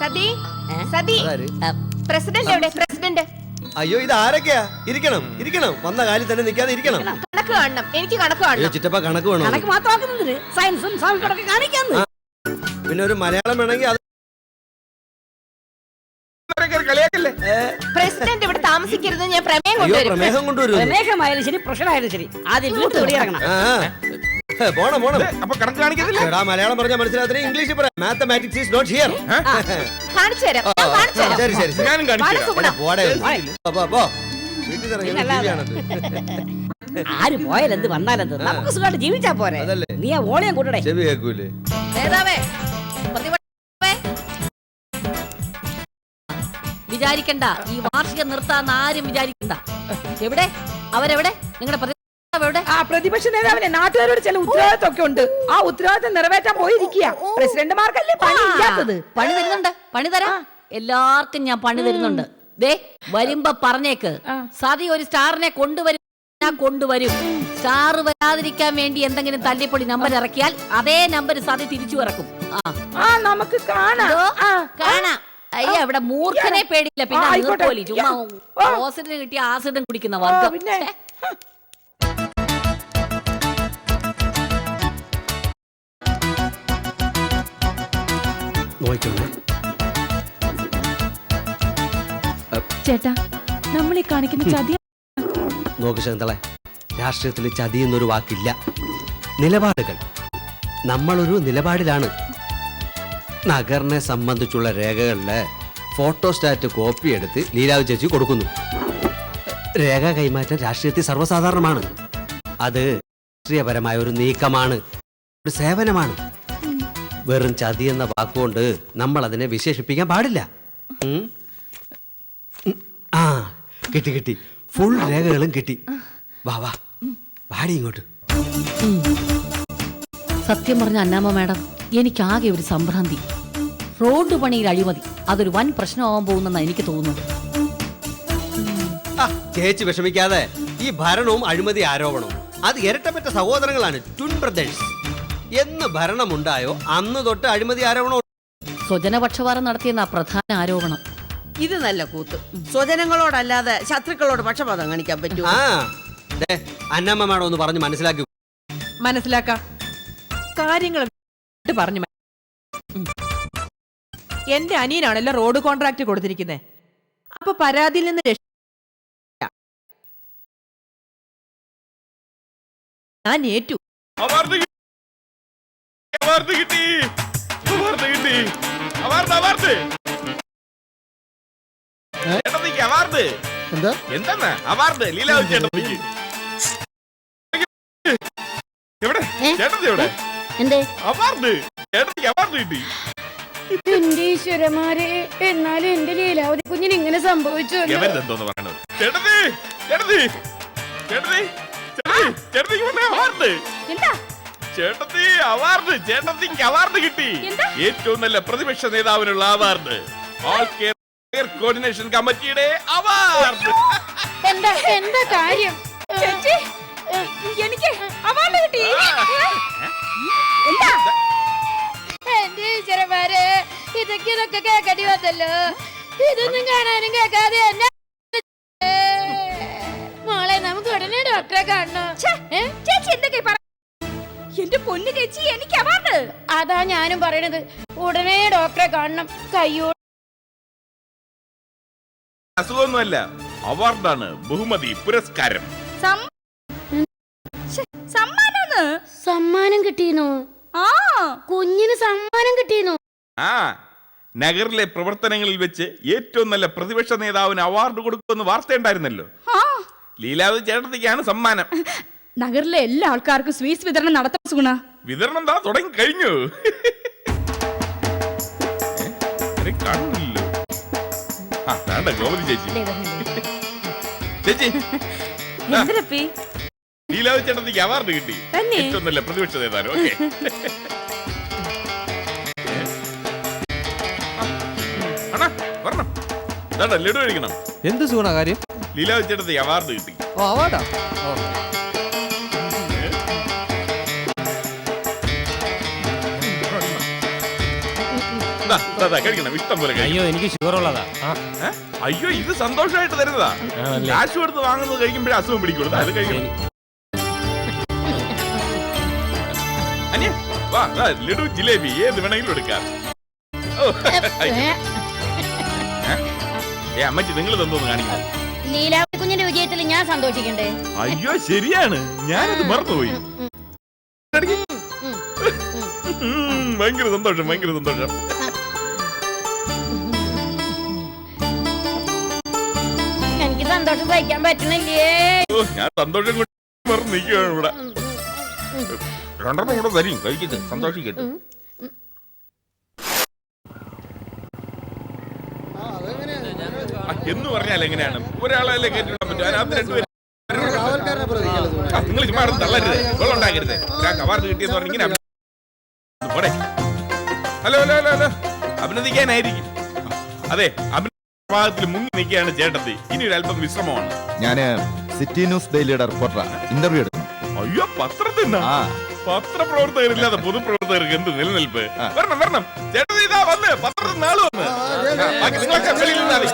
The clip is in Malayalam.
സതി സതി പ്രസിഡന്റ് എവിടെ? പ്രസിഡന്റ്. അയ്യോ ഇത് ആരൊക്കെയാ? ഇരിക്കണം ഇരിക്കണം, വന്ന കാലിൽ തന്നെ നിൽക്കാതെ ഇരിക്കണം. കണക്ക് കാണണം, എനിക്ക് കണക്ക് കാണണം. ചിറ്റപ്പ കണക്ക് വേണം. കണക്ക് മാത്രമാക്കുന്നതിന് സയൻസും സാഹിത്യമൊക്കെ കാണിക്കാന്ന്. പിന്നെ ഒരു മലയാളം വേണമെങ്കിൽ അത് പ്രസിഡന്റ് ഇവിടെ താമസിക്കരുത്. ഞാൻ പ്രമേയം കൊണ്ടുവരും. പ്രമേഹമായാലും ശരി, പ്രഷറായാലും ശരി, ആദ്യം വീട്ടിൽ ഇറങ്ങണം. പോണം പോണം. അപ്പൊ കണക്ക് കാണിക്കത്തില്ല. മലയാളം പറഞ്ഞാൽ മനസ്സിലാകത്തില്ല, ഇംഗ്ലീഷ് പറയാം. Mathematics is not here. കാണിച്ചു തരാം. ശരി ശരി ഞാനും കാണിച്ചു. ആര് പോയാലെന്ത് വന്നാലെന്ത്, നമുക്ക് സുഖമായിട്ട് ജീവിച്ചാ പോരെ. നീ ആ ഓളിയം കൂട്ടണേ. ചെവി കേൾക്കൂലേ? വിചാരിക്കണ്ട, ഈ വാർഷികം നിർത്താന്ന് ആരും വിചാരിക്കണ്ട. എവിടെ അവരെവിടെ? നിങ്ങളുടെ പ്രതിപക്ഷ നേതാവിനെ നാട്ടുകാരോട് ചില ഉത്തരവാദിത്വം ഉണ്ട്. ആ ഉത്തരവാദിത്വം നിറവേറ്റാൻ പോയിരിക്കുക. പ്രസിഡന്റുമാർക്കല്ലേ പണി ഇല്ലാത്തത്. പണി തരുന്നുണ്ട്, പണി തരാം. എല്ലാവർക്കും ഞാൻ പണി തരുന്നുണ്ട്. ദേ വരുമ്പോ പറഞ്ഞേക്ക്, സതി ഒരു സ്റ്റാറിനെ കൊണ്ടുവരും, ഞാൻ കൊണ്ടുവരും. സ്റ്റാർ വരാതിരിക്കാൻ വേണ്ടി എന്തെങ്കിലും തല്ലിപ്പൊളി നമ്പർ ഇറക്കിയാൽ അതേ നമ്പർ സതി തിരിച്ചു ഇറക്കും. നമുക്ക് കാണാം. അയ്യ അവിടെ മൂർഖനെ പേടിയില്ല, പിന്നെ ചുമ്മാ ഓസിഡിന് കിട്ടിയ ആസിഡും കുടിക്കുന്ന വർഗം. ചേട്ടാ, നമ്മൾ ഈ കാണിക്കുന്ന ചതി നോക്ക് ശകുന്തളെ, രാഷ്ട്രീയത്തിൽ ചതി എന്നൊരു വാക്കില്ല. നിലപാടുകൾ. നമ്മളൊരു നിലപാടിലാണ്. നഗറിനെ സംബന്ധിച്ചുള്ള രേഖകളിലെ ഫോട്ടോസ്റ്റാറ്റ് കോപ്പി എടുത്ത് ലീലാവ് ചേച്ചി കൊടുക്കുന്നു. രേഖ കൈമാറ്റം രാഷ്ട്രീയത്തിൽ സർവ്വസാധാരണമാണ്. അത് രാഷ്ട്രീയപരമായ ഒരു നീക്കമാണ്, ഒരു സേവനമാണ്. വെറും ചതി എന്ന വാക്കുകൊണ്ട് നമ്മൾ അതിനെ വിശേഷിപ്പിക്കാൻ പാടില്ല. ആ കിട്ടി കിട്ടി, ഫുൾ രേഖകളും കിട്ടി. വാ വാ വാടി ഇങ്ങോട്ട്. സത്യം പറഞ്ഞ അന്നാമ്മ മാഡം, എനിക്കാകെ ഒരു സംഭ്രാന്തി. റോഡ് പണിയിൽ അഴിമതി അതൊരു വൻ പ്രശ്നമാവാൻ പോകുന്നെന്നാണ് എനിക്ക് തോന്നുന്നത്. ചേച്ചി വിഷമിക്കാതെ, ഈ ഭരണവും അഴിമതി ആരോപണവും അത് ഇരട്ടപ്പെട്ട സഹോദരങ്ങളാണ്, ട്വിൻ ബ്രദേഴ്സ്. എന്ന് ഭരണമുണ്ടായോ അന്ന് തൊട്ട് അഴിമതി ആരോപണം. സ്വജനപക്ഷപാതം നടത്തിയെന്ന പ്രധാന ആരോപണം. ഇത് നല്ല കൂത്ത്. സ്വജനങ്ങളോടല്ലാതെ ശത്രുക്കളോട് പക്ഷപാതം കാണിക്കാൻ പറ്റൂ? അന്നമ്മ മാഡം ഒന്ന് പറഞ്ഞ് മനസ്സിലാക്കാം. കാര്യങ്ങൾ പറഞ്ഞു. എന്റെ അനിയനാണല്ലോ റോഡ് കോൺട്രാക്ട് കൊടുത്തിരിക്കുന്നത്. അപ്പൊ പരാതിയിൽ നിന്ന് ഞാൻ ഏറ്റു. എന്താണ് അവാർഡ്? ലീലാവ് ചേട്ടത്തിക്ക് എവിടെ? ചേട്ടത്തി എവിടെ? അവാർഡ് ചേട്ടത്തിക്ക് അവാർഡ് കിട്ടി. എന്റെ ഈശ്വരന്മാരെ, എന്നാലും എന്റെ ലീലാവതി കുഞ്ഞിന് ഇങ്ങനെ സംഭവിച്ചു. എന്തോന്ന് പറയണത്? ചേട്ടത്തി ചേട്ടത്തി ചേട്ടത്തി ചേട്ടത്തിക്ക് അവാർഡ്. ചേട്ടത്തി അവാർഡ്, ചേട്ടത്തിക്ക് അവാർഡ് കിട്ടി. ഏറ്റവും നല്ല പ്രതിപക്ഷ നേതാവിനുള്ള അവാർഡ്, ഓൾ കേരള കോർഡിനേഷൻ കമ്മിറ്റിയുടെ അവാർഡ്. എന്താ കാര്യം? എനിക്ക് അവാർഡ് കിട്ടി. എന്റെ ഈശ്വരന്മാരെ, ഇതൊക്കെ കേൾക്കേണ്ടി വന്നല്ലോ. ഇതൊന്നും കാണാനും കേൾക്കാതെ എന്നെ. മോളെ, നമുക്ക് ഉടനെ ഡോക്ടറെ കാണണം. ചേച്ചി എന്തൊക്കെ എന്റെ പൊന്നു ചേച്ചി, എനിക്ക് അവാർഡ്. അതാ ഞാനും പറയണത്, ഉടനെ ഡോക്ടറെ കാണണം. കയ്യോ അസുഖമൊന്നുമല്ല, അവാർഡാണ്, ബഹുമതി, പുരസ്കാരം. സമ്മാനം കിട്ടിയെന്നോ? കുഞ്ഞിന് സമ്മാനം കിട്ടിയെന്നോ? ആ, നഗറിലെ പ്രവർത്തനങ്ങളിൽ വെച്ച് ഏറ്റവും നല്ല പ്രതിപക്ഷ നേതാവിന് അവാർഡ് കൊടുക്കുമെന്ന് വാർത്തയുണ്ടായിരുന്നല്ലോ. ലീലാവതി ചേട്ടത്തിക്കാണ് സമ്മാനം. നഗറിലെ എല്ലാ ആൾക്കാർക്കും സ്വീറ്റ്സ് വിതരണം നടത്താൻ സുഗുണ. വിതരണം തുടങ്ങി കഴിഞ്ഞു. കാണുന്നില്ലല്ലോ. ഗോപതി ചേച്ചി ചേച്ചി ലീലാവതി ചേട്ടത്തിക്ക് അവാർഡ് കിട്ടി, ഏറ്റവും നല്ല പ്രതിപക്ഷ നേതാവ്. ഓക്കെ, പറഞ്ഞോ, ലഡു കഴിക്കണം. എന്ത് സുഖ കാര്യം? ലീലാവതി ചേട്ടത്തിക്ക് അവാർഡ് കിട്ടി. അവാർഡാ? കഴിക്കണം, ഇഷ്ടം പോലെ കഴിക്കണം. അയ്യോ എനിക്ക് ഷുഗർ ഉള്ളതാ. ഏ? അയ്യോ ഇത് സന്തോഷമായിട്ട് തരുന്നതാ. ആണല്ലേ? കാശ് കൊടുത്ത് വാങ്ങുന്നത് കഴിക്കുമ്പോഴേ അസുഖം പിടിക്കുള്ളൂ. അത് കഴിക്കണം. അനിയ വാ, ലഡു ജിലേബി ഏത് വേണമെങ്കിലും എടുക്കാം. ഓ, അമ്മച്ചി നിങ്ങൾ തന്നോന്ന് കാണിക്കണം. ലീലാവതി കുഞ്ഞിന്റെ വിജയത്തിൽ ഞാൻ സന്തോഷിക്കണ്ടേ? അയ്യോ ശരിയാണ്, ഞാനത് മറന്നുപോയി. ഭയങ്കര സന്തോഷം, ഭയങ്കര സന്തോഷം. എനിക്ക് സന്തോഷം സഹിക്കാൻ പറ്റണില്ലേ? ഓ, ഞാൻ സന്തോഷം കൊണ്ട് മറന്നു നിൽക്കുകയാണ് ഇവിടെ. രണ്ടെണ്ണം കൂടെ തരും, കഴിക്കട്ടെ, സന്തോഷിക്കട്ടെ. എന്ന് പറഞ്ഞാൽ എങ്ങനെയാണ് ഒരാളെ കയറ്റിവിടാൻ പറ്റും? അതിനകത്ത് രണ്ടുപേരും നിങ്ങൾ ചുമ്മാ തള്ളരുത്, വെള്ളം ഉണ്ടാക്കരുത്. ഒരാൾക്ക് അവാർഡ് കിട്ടിയെന്ന് പറഞ്ഞ ഇങ്ങനെ പോടെ. ഹലോ ഹലോ ഹലോ ഹലോ, അഭിനന്ദിക്കാനായിരിക്കും. അതെ, അഭിനന്ദനത്തിൽ മുങ്ങി നിൽക്കുകയാണ് ചേട്ടത്തി. ഇനി ഒരു അല്പം വിശ്രമമാണ്. ഞാന് സിറ്റി ന്യൂസ് ഡെയിലിയുടെ റിപ്പോർട്ടറാണ്. ഇന്റർവ്യൂ എടുക്കണം. അയ്യോ പത്രത്തിൽ പത്രപ്രവർത്തകരില്ലാതെ പൊതുപ്രവർത്തകർക്ക് എന്ത് നിലനിൽപ്പ്? വരണം വരണം ചേട്ടത്തി, ഇതാ വന്ന് പത്രത്തിൽ നാളെ വന്ന്. ബാക്കി നിങ്ങളൊക്കെ വെളിയിൽ നിന്നാ മതി.